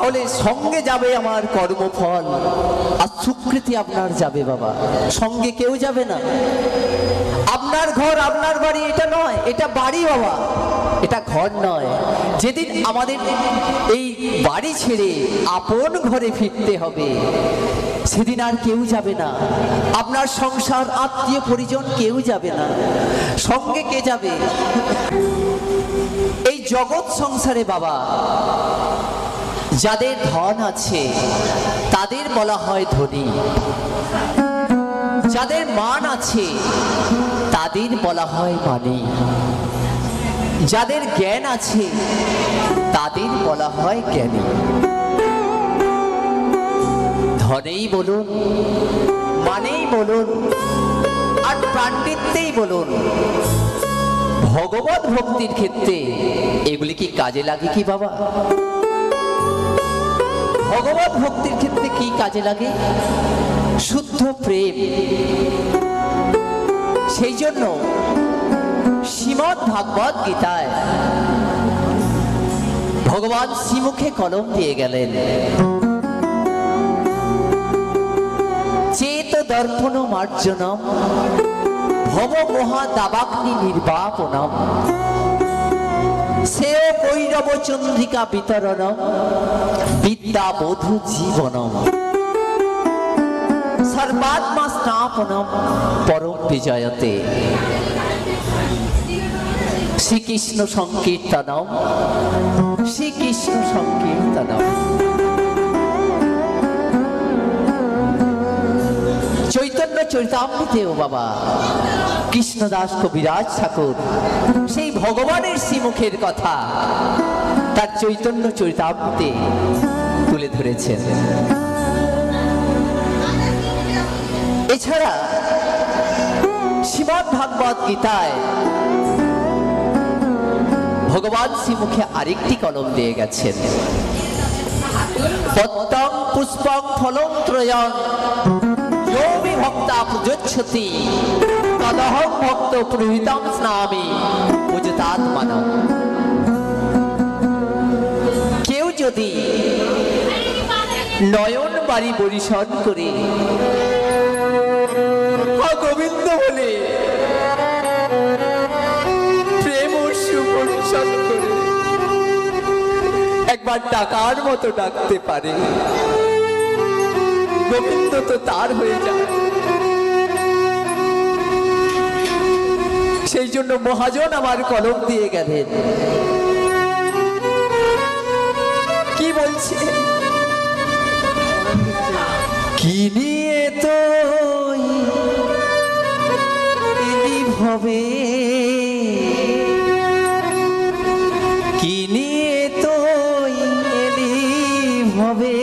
তাহলে সঙ্গে যাবে আমার কর্মফল, আর স্বীকৃতি আপনার যাবে বাবা, সঙ্গে কেউ যাবে না। আপনার ঘর আপনার বাড়ি এটা নয়, এটা বাড়ি বাবা, এটা ঘর নয়। যেদিন আমাদের এই বাড়ি ছেড়ে আপন ঘরে ফিরতে হবে, সেদিন আর কেউ যাবে না। আপনার সংসার, আত্মীয় পরিজন কেউ যাবে না। সঙ্গে কে যাবে? এই জগৎ সংসারে বাবা যাদের ধন আছে তাদের বলা হয় ধনী, যাদের মান আছে তাদের বলা হয় মানি, যাদের জ্ঞান আছে তাদের বলা হয় জ্ঞানী। ধনেই বলুন, মানেই বলুন, আর পাণ্ডিত্যেই বলুন, ভগবত ভক্তির ক্ষেত্রে এগুলি কি কাজে লাগে কি বাবা? ভগবত ভক্তির ক্ষেত্রে কি কাজে লাগে? শুদ্ধ প্রেম। সেই জন্য শ্রীমদ্ ভাগবত গীতায় ভগবান শ্রীমুখে কলম দিয়ে গেলেন, চেত দর্পণ মার্জনম ভব মহা দাবাগ্নি নির্বাপনম শ্রেয় কৈরব চন্দ্রিকা বিতরণম বিদ্যা বধূ জীবনম সর্বাত্মা স্থাপনম পরম বিজয়তে শ্রীকৃষ্ণ সংকীর্তনম, শ্রীকৃষ্ণ সংকীর্তনম। চৈতন্য চরিতামৃতেও বাবা কৃষ্ণদাস কবিরাজ ঠাকুর সেই ভগবানের শ্রীমুখের কথা তার চৈতন্য চরিতামৃতে তুলে ধরেছেন। এছাড়া শ্রীমদ্ ভাগবত গীতায় ভগবান শ্রীমুখে আরেকটি কলম দিয়ে গেছেন, পত্তং পুষ্পং ফলং ত্রয়ং यो मे भक्ता प्रयच्छति तदहं भक्त पुरोहितं स्नामि पूजितात्मनः। কেউ যদি নয়ন বাড়ি পরিশন করে গোবিন্দ বলে প্রেম সুপরিশন করে একবার ডাকার মতো ডাকতে পারে, গোবিন্দ তো তার হয়ে যায়। সেই জন্য মহাজন আমার কলম দিয়ে গেলেন, কি বলছে? কি নিয়ে তো ভবে, কি নিয়ে তো এলি ভবে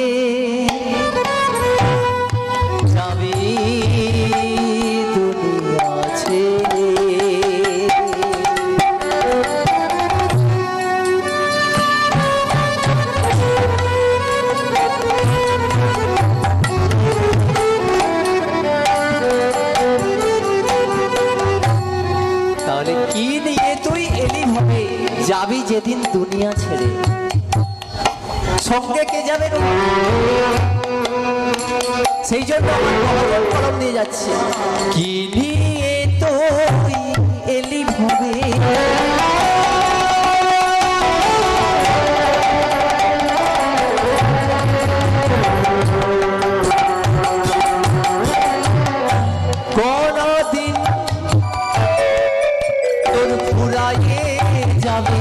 যাবি যেদিন দুনিয়া ছেড়ে। সঙ্গে কে যাবে? সেই জন্য আমার কলম দিয়ে যাচ্ছে, কি নিয়ে তুই এলি ভবে কোনদিন তোর ফুরাইয়ে যাবে।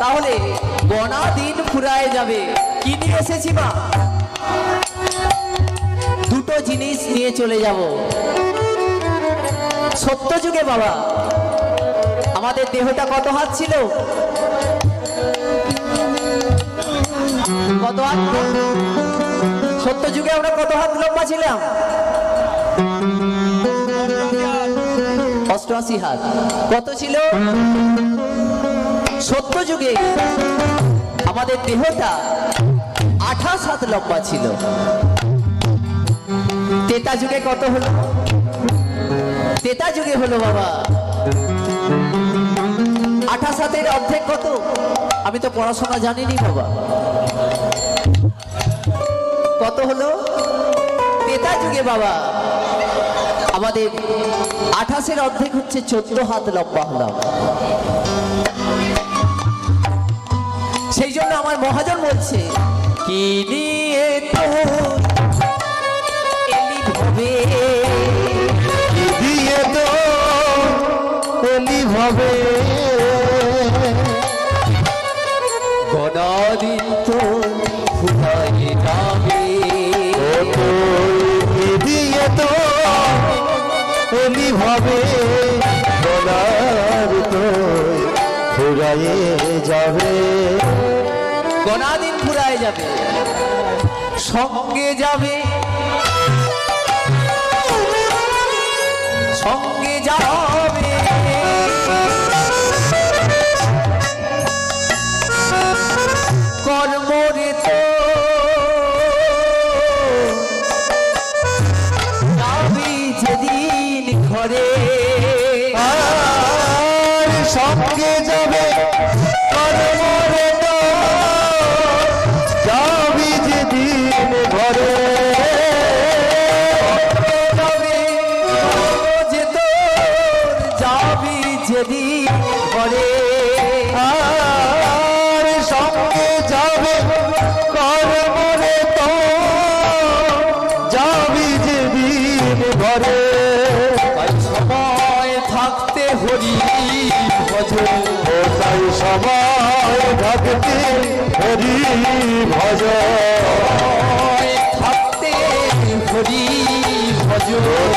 তাহলে গোনা দিন ফুরায় যাবে। কি নিয়ে এসেছি মা? দুটো জিনিস নিয়ে চলে যাব। সত্য যুগে বাবা আমাদের দেহটা কত হাত ছিল? কত হাত? সত্য যুগে আমরা কত হাত লম্বা ছিলাম? 88 হাত। কত ছিল সত্য যুগে? আমাদের দেহটা 28 হাত লম্বা ছিল। তেতা যুগে কত হলো? তেতা যুগে হলো বাবা 28 অর্ধেক কত? আমি তো পড়াশোনা জানিনি বাবা। কত হলো? তেতা যুগে বাবা আমাদের 28 অর্ধেক হচ্ছে 14 হাত লম্বা হলাম। সেই জন্য আমার মহাজন বলছে কি নিয়ে তো এলি ভবে, কি দিয়ে তো এলি ভবে, গণদিন তো ফুটাই যাবে, কি দিয়ে তো এলি ভবে, বলার তো ফুরায়ে যাবে, গণদিন ফুরায় যাবে, সঙ্গে যাবে, সঙ্গে যাবে কর্মরে তো যাবি যেদিন ঘরে, আর সঙ্গে যাবে কর্মরে তো যাবি যেদিন ঘরে, যেদিন ঘরে, আর সঙ্গে যাবে কর্মরে তো যাবি যেদিন ঘরে, তাই সময় থাকতে হরি ভজ, তাই সময় থাকতে হরি ভজ, থাকতে হরি ভজ,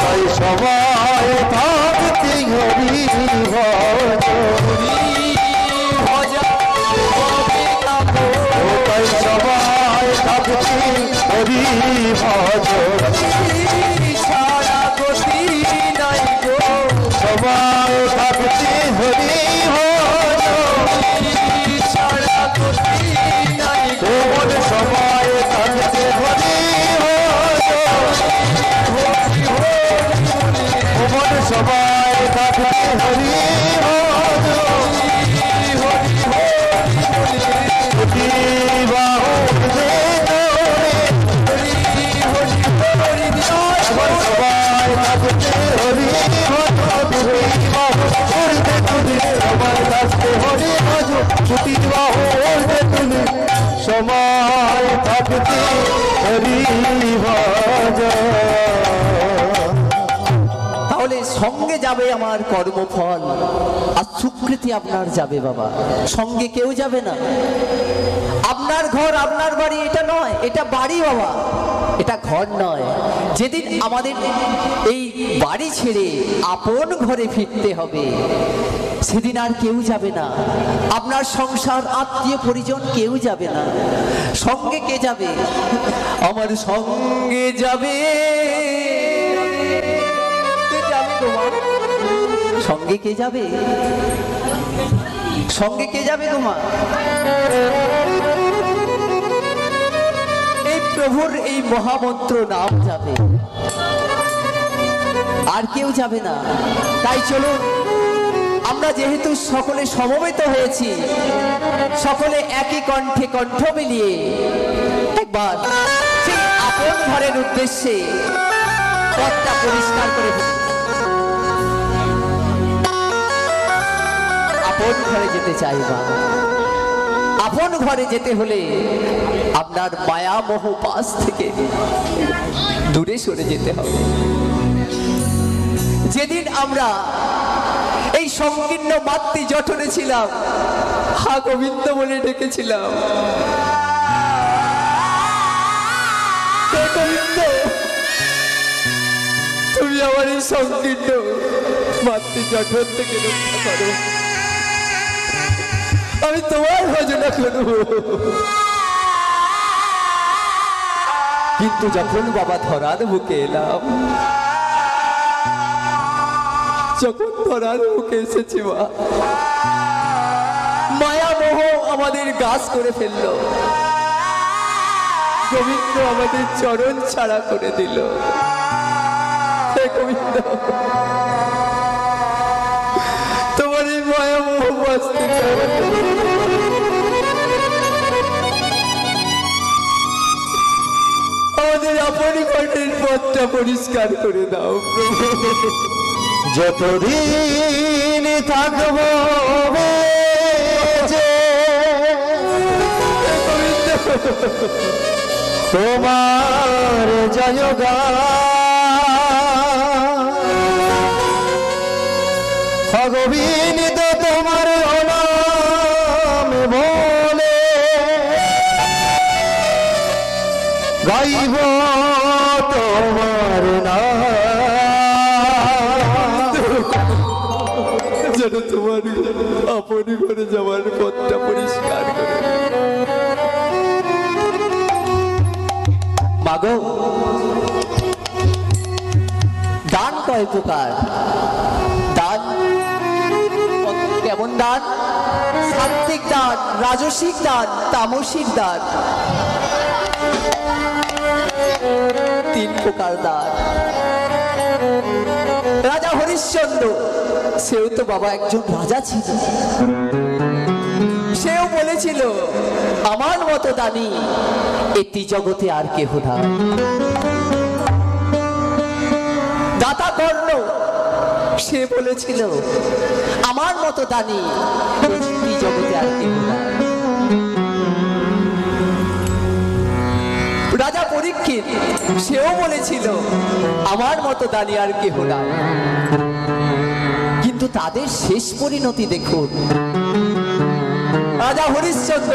তাই সময় থাকতে হরি ভজ, ভজ তাই সময় থাকতে হরি ভজ, সারা গতি নাই গো, সময় থাকতে হরি ভজ, সারা গতি নাই গো, তোর সময় থাকতে হরি ভজ, তোমার সময় থাকতে হরি ভজ, সময় থাকতে হরি ভজ, তাহলে সঙ্গে যাবে আমার কর্মফল আর সুকৃতি আপনার যাবে বাবা, সঙ্গে কেউ যাবে না। আপনার ঘর আপনার বাড়ি এটা নয়, এটা বাড়ি বাবা, এটা ঘর নয়। যেদিন আমাদের এই বাড়ি ছেড়ে আপন ঘরে ফিরতে হবে সেদিন আর কেউ যাবে না, আপনার সংসার আত্মীয় পরিজন কেউ যাবে না। সঙ্গে কে যাবে? আমার সঙ্গে যাবে, সঙ্গে কে যাবে? সঙ্গে কে যাবে তোমার? এই প্রভুর এই মহামন্ত্র নাম যাবে, আর কেউ যাবে না। তাই চলুন আমরা যেহেতু সকলে সমবেত হয়েছি, সকলে একই কণ্ঠে কণ্ঠ মিলিয়ে একবার সেই আপন ঘরের উদ্দেশ্যে পথটা পরিষ্কার করে ফেলি। আপন ঘরে যেতে চাই বাবা, আপন ঘরে যেতে হলে আপনার মায়া মোহ পাশ থেকে দূরে সরে যেতে হবে। যেদিন আমরা এই সংকীর্ণ মাতৃ জঠরে ছিলাম, হা গোবিন্দ বলে ডেকেছিলাম, গোবিন্দ তুমি আমার এই সংকীর্ণ মাতৃ জঠর থেকে রক্ষা করো, আমি তোমার ভজনা করব। কিন্তু যখন বাবা ধরার বুকে এলাম, যখন ধরার বুকে এসেছি মায়া মোহ আমাদের গাছ করে ফেললো, গোবিন্দ আমাদের চরণ ছাড়া করে দিল। হে গোবিন্দ, তোমার এই মায়া মোহ ভালোবাসতে চাই। আমাদের আপনি ঘটের পথটা পরিষ্কার করে দাও প্রভু। যতদিন থাকবো বেঁচে তোমার জয়গান ভগবিনীত তোমার নাম বলে গাইব তোমার নাম যেন তোমার আপনি ঘরে যাওয়ার পথটা পরিষ্কার করে। মাগো, দান কয় প্রকার? দান কেমন দান? সাত্বিক দান, রাজসিক দান, তামসিক দান, তিন প্রকার দান। রাজা হরিশ্চন্দ্র, সেও তো বাবা একজন রাজা ছিল। সেও বলেছিল আমার মতো দানি এটি জগতে আর কেহ না। দাতা কর্ণ, সে বলেছিল আমার মতো দানি এটি জগতে আর কেহ না। রাজা পরীক্ষিত, সেও বলেছিল আমার মতো দানি আর কেহ না। কিন্তু তাদের শেষ পরিণতি দেখুন। রাজা হরিশ্চন্দ্র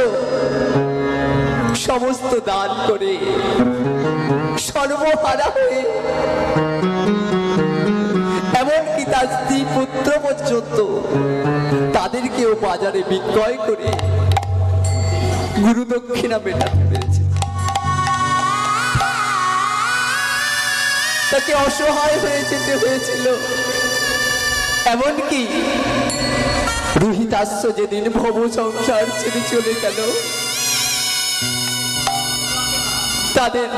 সমস্ত দান করে সর্বহারা হয়ে এমনকি তার স্ত্রী পুত্র পর্যন্ত তাদেরকেও বাজারে বিক্রয় করে গুরু দক্ষিণা মেটাতে পেরেছে। তাকে অসহায় হয়ে যেতে হয়েছিল। এমনকি রোহিতাশ্ব যেদিন ভব সংসার ছেড়ে চলে গেল, তাদের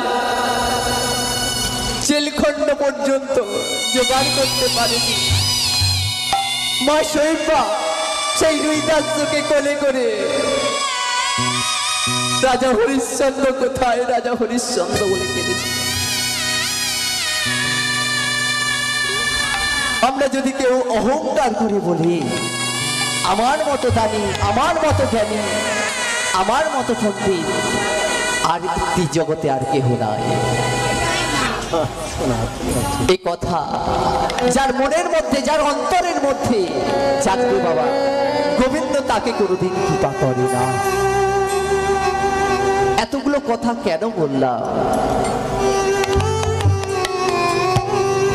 জেলখণ্ড পর্যন্ত জোগাড় করতে পারেনি। মা শৈবা সেই রোহিতাশ্বকে কোলে করে রাজা হরিশ্চন্দ্র কোথায়, রাজা হরিশ্চন্দ্র বলে কেঁদেছিল। আমরা যদি কেউ অহংকার করে বলি আমার মতো দানি, আমার মতো জ্ঞানী, আমার মতো পণ্ডিত আর এই জগতে আর কেহ নাই, এই কথা যার মনের মধ্যে, যার অন্তরের মধ্যে জাগবে বাবা, গোবিন্দ তাকে কোনোদিন কৃপা করে না। এতগুলো কথা কেন বললাম?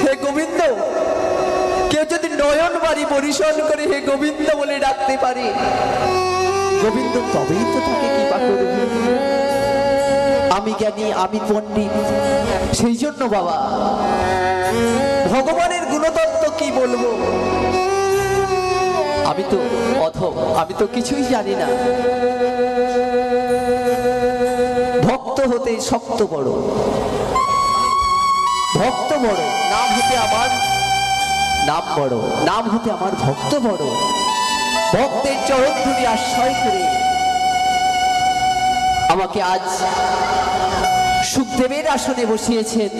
হে গোবিন্দ, কেউ যদি নয়ন বাড়ি পরিশন করে হে গোবিন্দ বলে ডাকতে পারে, গোবিন্দ তবেই তো তাকে কৃপা করবে। আমি জ্ঞানী, আমি পণ্ডিত, সেই জন্য বাবা ভগবানের গুণতত্ত্ব কি বলবো? আমি তো অধম, আমি তো কিছুই জানি না। ভক্ত হতে শক্ত বড়, ভক্ত বড়, নাম হতে আমার নাম বড়, নাম হতে আমার ভক্ত বড়। ভক্তের চরণধুলি আশ্রয় করে আমাকে আজ সুখদেবের আসনে বসিয়েছেন।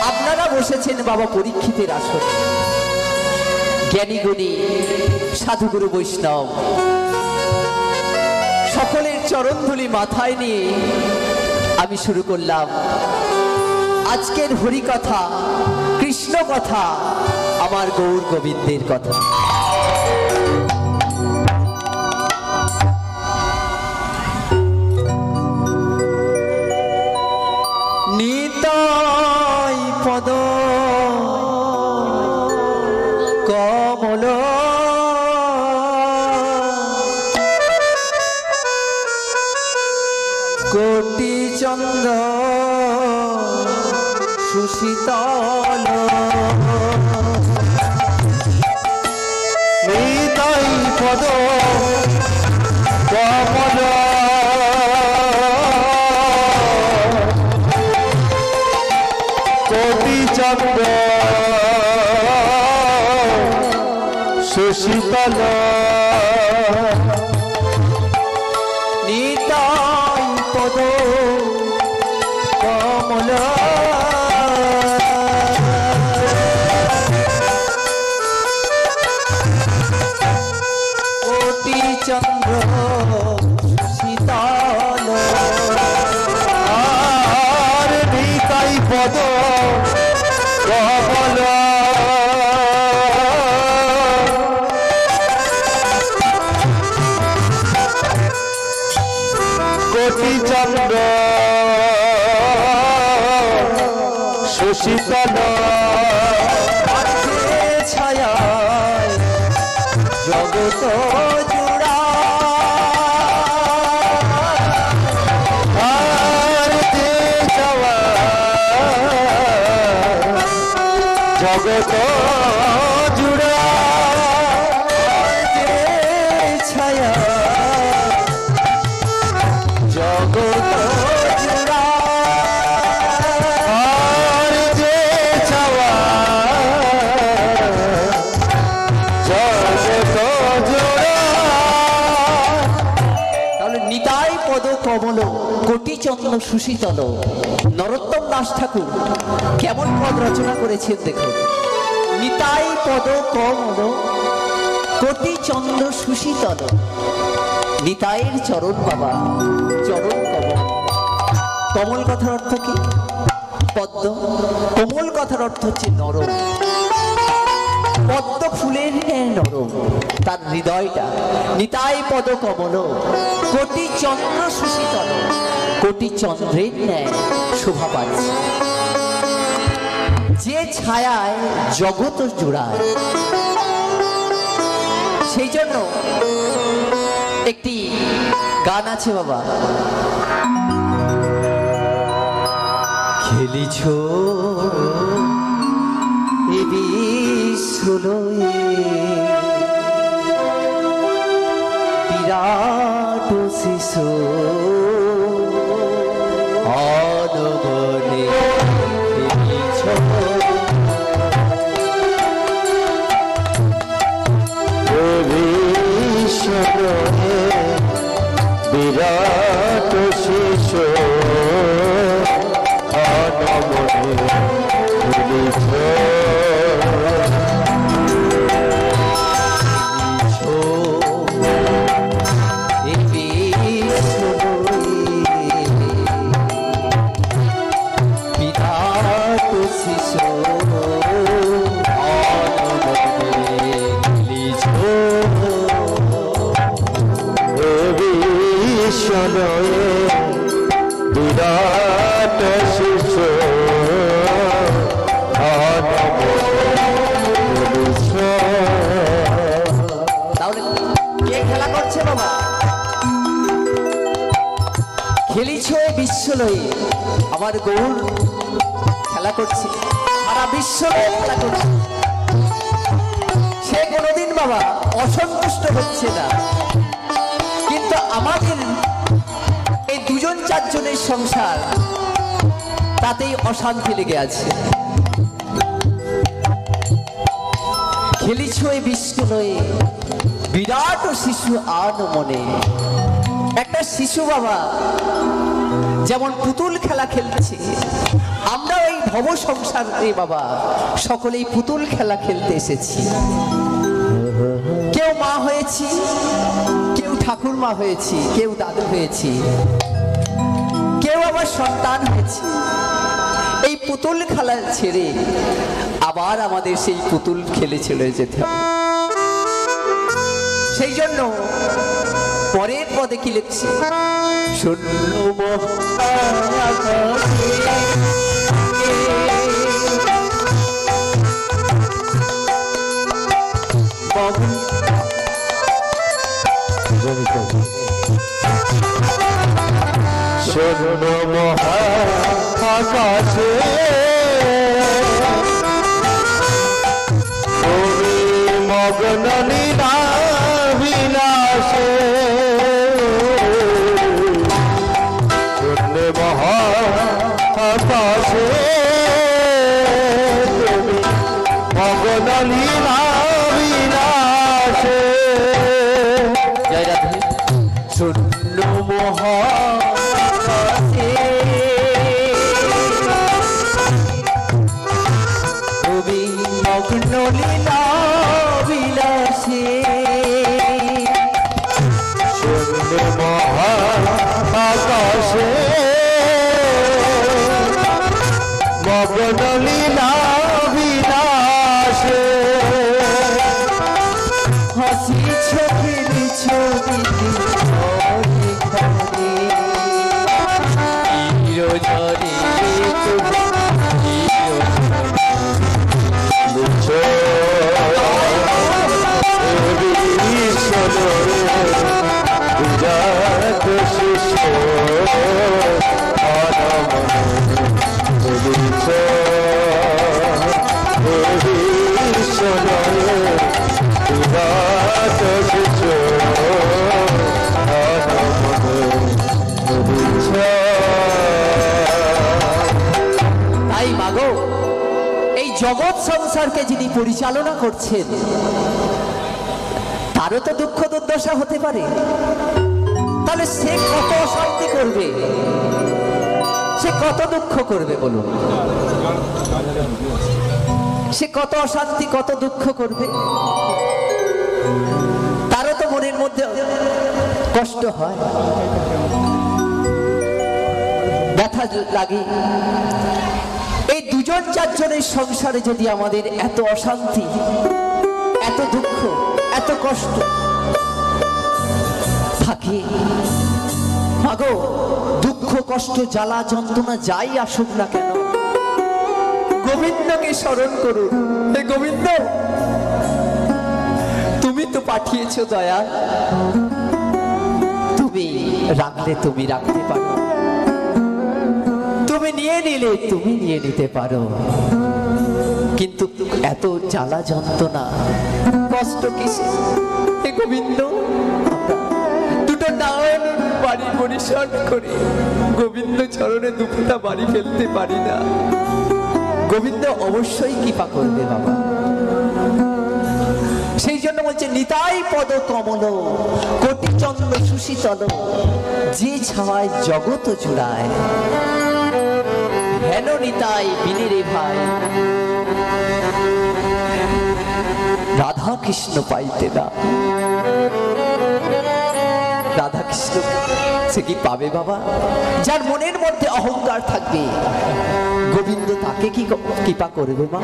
আপনারা বসেছেন বাবা পরীক্ষিতের আসনে। জ্ঞানী গুণী সাধুগুরু বৈষ্ণব সকলের চরণধুলি মাথায় নিয়ে আমি শুরু করলাম আজকের হরি কথা, কৃষ্ণ কথা, আমার গৌর গোবিন্দের কথা। নিতাই পদ কমল কোটি চন্দ্র সুশীতল, নিতাই পদ কমল কোটি চন্দ্র সুশীতল চন্দ্র শীতল আর নিতাই পদ কমল কোটি চন্দ্র সুশীতল ছায়ায় জগত জোড়া আর যে যাওয়া জগত জুড়া যে ছায়া জগত জোড়া আর যে যাওয়া জগত জুড়া তাহলে নিতাই পদ কমল কোটি চন্দ্র সুশীতল নরোত্তম দাস ঠাকুর কেমন পদ রচনা করেছেন দেখুন। নিতাই পদ কমল কোটি চন্দ্র সুশীতল নিতাইয়ের চরণ বাবা চরণ কমল। কমল কথার অর্থ কি? পদ্ম। কোমল কথার অর্থ হচ্ছে নরম। পদ্ম ফুলের ন্যায় নরম তার হৃদয়টা। নিতাই পদ কমল কোটি চন্দ্র সুশীতল কোটি চন্দ্রের ন্যায় শোভা পাচ্ছে। যে ছায়ায় জগৎ জোড়ায়, সেই জন্য একটি গান আছে বাবা, খেলিছ এ বিশ্বলয়ে বিরাট শিশু অনবনে খেলিছ বিরাট শিশু অনমনে খেলিছ বিরাট শিশু তাহলে কে খেলা করছে বাবা? খেলিছ এ বিশ্বলয়ে, আমার গৌর খেলা করছে, সারা বিশ্বলয়ে খেলা করছে। সে কোনোদিন বাবা অসন্তুষ্ট হচ্ছে না, কিন্তু আমাদের এই দুজন চারজনের সংসার তাতেই অশান্তি লেগে আছে। খেলিছ এ বিশ্বলয়ে বিরাট শিশু আন মনে। একটা শিশু বাবা যেমন পুতুল খেলা খেলছে, আমরা এই ভব সংসারে বাবা সকলেই পুতুল খেলা খেলতে এসেছি। কেউ মা হয়েছি, কেউ ঠাকুর মা হয়েছি, কেউ দাদু হয়েছি, কেউ আবার সন্তান হয়েছে। এই পুতুল খেলা ছেড়ে আবার আমাদের সেই পুতুল খেলে চলে যেতে হবে। সেই জন্য পরের পদে কি লিখছি, শূন্য শূন্য মহা আকাশে তুমি মগ্ন লীলা বিলাসে শূন্য মহা আকাশে তুমি মগ্ন লীলা বিলাসে। জয় রাধে। শূন্য মহা মগ্ন লীলা বিলাসে তাই মাগো, এই জগৎ সংসারকে যিনি পরিচালনা করছেন তারও তো দুঃখ দুর্দশা হতে পারে। তাহলে সে কত অশান্তি করবে, সে কত দুঃখ করবে বলুন? সে কত অশান্তি কত দুঃখ করবে, তারও তো মনের মধ্যে কষ্ট হয়, ব্যথা লাগে। এই দুজন চারজনের সংসারে যদি আমাদের এত অশান্তি, এত দুঃখ, এত কষ্ট থাকে, মাগো দুঃখ কষ্ট জ্বালা যন্ত্রণা যাই আসুক না কেন, গোবিন্দকে স্মরণ করুন। হে গোবিন্দ, তুমি তো পাঠিয়েছো দয়া, তুমি রাখলে তুমি রাখতে পারো, তুমি নিয়ে নিলে তুমি নিয়ে নিতে পারো, কিন্তু এত জ্বালা যন্ত্রণা কষ্ট কিসে? হে গোবিন্দ, দুটো নারায়ণ বাড়ি পরিসর করে গোবিন্দ চরণে দুপুরটা বাড়ি ফেলতে পারি না। গোবিন্দ অবশ্যই কৃপা করবে বাবা। সেই জন্য বলছে নিতাই পদ কমল কোটি চন্দ্র সুশীতল, যে ছাওয়ায় জগৎ জুড়ায়, হেন নিতাই বিনে রে ভাই, রাধা কৃষ্ণ পাইতে না। রাধা কৃষ্ণ সে কি পাবে বাবা? যার মনের মধ্যে অহংকার থাকবে, গোবিন্দ তাকে কি কৃপা করবে মা?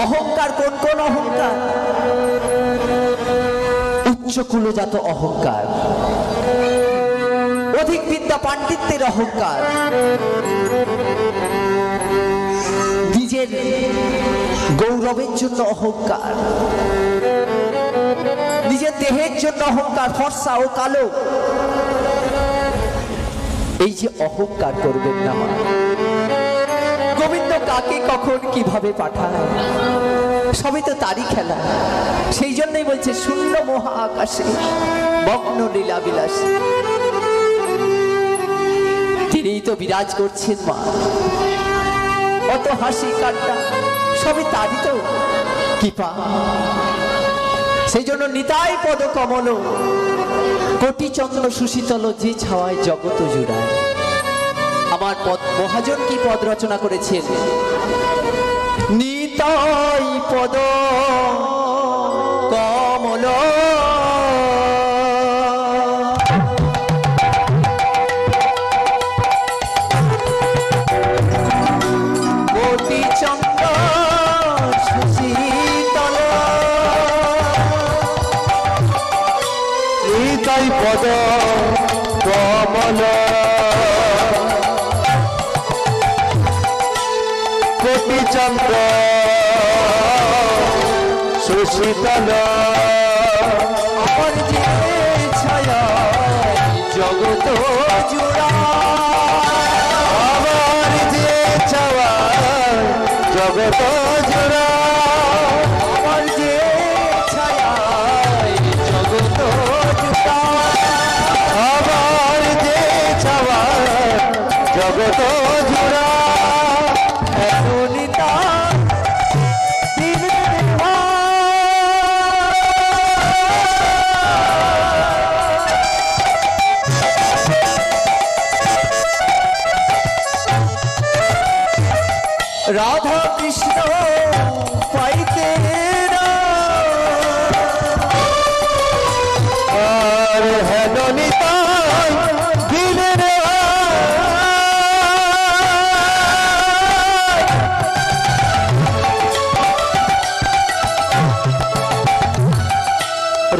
অহংকার কোন কোন অহংকার? উচ্চ কুলজাত অহংকার, অধিক বিদ্যা পাণ্ডিত্যের অহংকার, নিজের গৌরবের জন্য অহংকার, নিজের দেহের জন্য অহংকার, ফর্সা ও কালো, এই যে অহংকার করবেন না মা। গোবিন্দ কাকে কখন কিভাবে পাঠায় সবই তো তারই খেলা। সেই জন্যই বলছে শূন্য মহা আকাশে মগ্ন লীলা বিলাসী, তিনিই তো বিরাজ করছেন মা। অত হাসি কান্না সবই তারই তো কৃপা। সেই জন্য নিতাই পদ কমল কোটি চন্দ্র সুশীতল, যে ছাওয়ায় জগৎ জুড়ায়। আমার পদ মহাজন কি পদ রচনা করেছেন? নিতাই পদ কমল কোটি চন্দ্র সুশীতল, নিতাই পদ কমল কোটি চন্দ্র সুশীতল, আমার যে ছায়া জগৎ জুড়া, আমার যে ছাওয়া জগৎ জোড়া, আমার যে ছায়া জগৎ জুড়া, আমার যে ছাওয়া জগৎ জোড়া, সুনিতা রাধা কৃষ্ণ পাইতে আর হেন নিতাই দিলে রে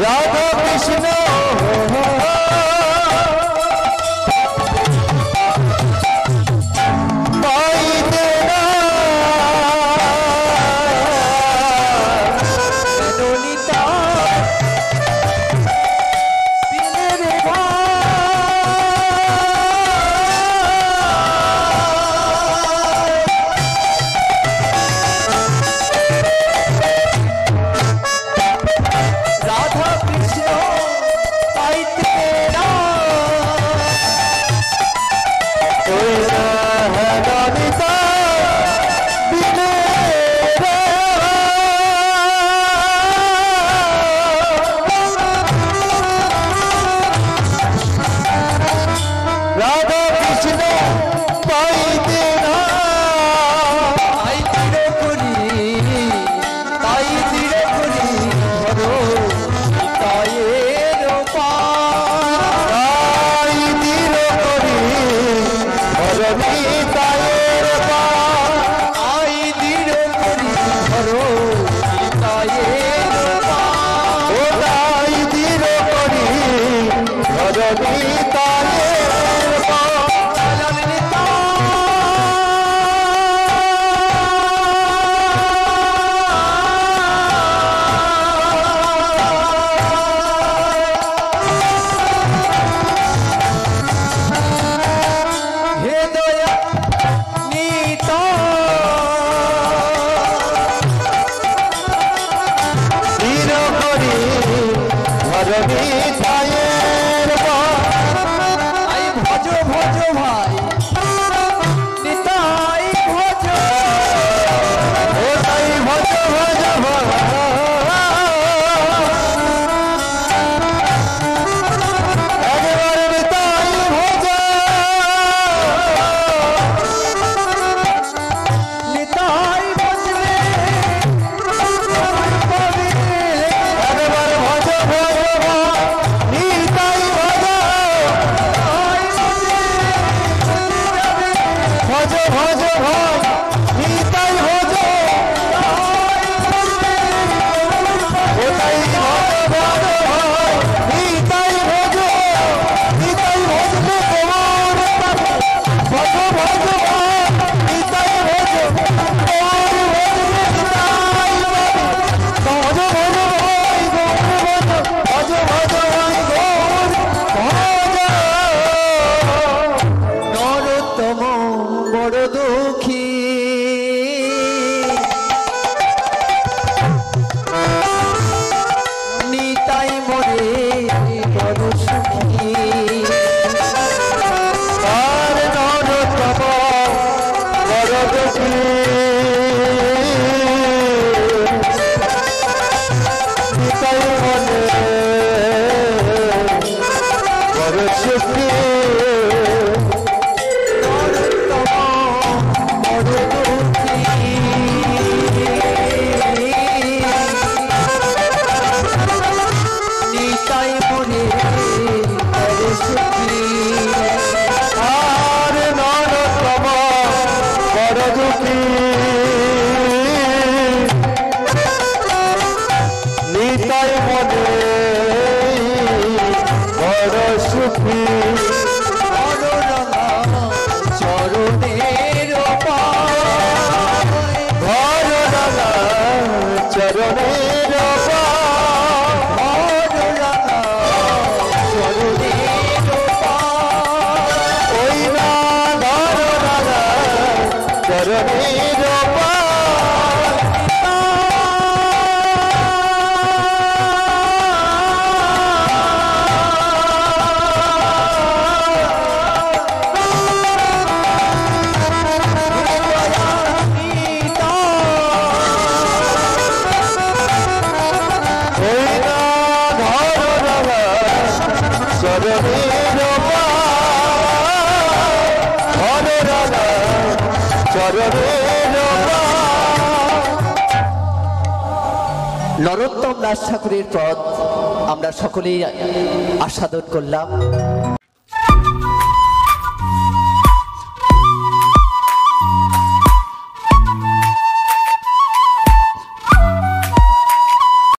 রাধা কৃষ্ণ পাইতে না ললিতা বিনে রে রাধা কৃষ্ণ পাইতে না ওই ললিতা বিনে রাধা কৃষ্ণ পাইতে না তাই ধীরে করি তাই ধীরে করি ধরো তায়ের তাই ধীর করি ধরণী তায়ের পা তাই ধীরে করি ধরো তায়ের ও তাই ধীর করি ধরণী তায়ের পা ললিতা হে দয়া নিতা ধীর করি ধরণী তায়ের পা আই ভজ ভজ ভাই নিতাই ভজ ও তাই ভজ ভজ একবার তাই ভজ নিতাই ভজলে পাবে একবার ভজ ভজ নিতাই ভজ ভজ ভজ ভজ নিতাই ভজ ও তাই ভজ ভজ নিতাই ভজ নিতাই ভজলে তোমার ভজ ভজ নিতাই ভজ তোমার ভজলে নিতাই ভজ ভজ নরোত্তম বড় দুঃখী নিতাই মরে বড় সুখী আর নরতম বড় দুঃখী নিতাই মনে বড় সুখী নরোত্তম বড় দুঃখী নিতাই মরে বড় সুখী আর নরতম বড় দুঃখী নিতাই মনে বড় সুখী চরণের পায় ঘর রাঙা চরণের পা চরণের পায় ওই না ঘর রাঙা চরণের পা ওই না ঘর রাঙা চরণের পা ঘর রাঙা চরণের পা নরোত্তম দাস ঠাকুরের পদ আমরা সকলেই আস্বাদন করলাম।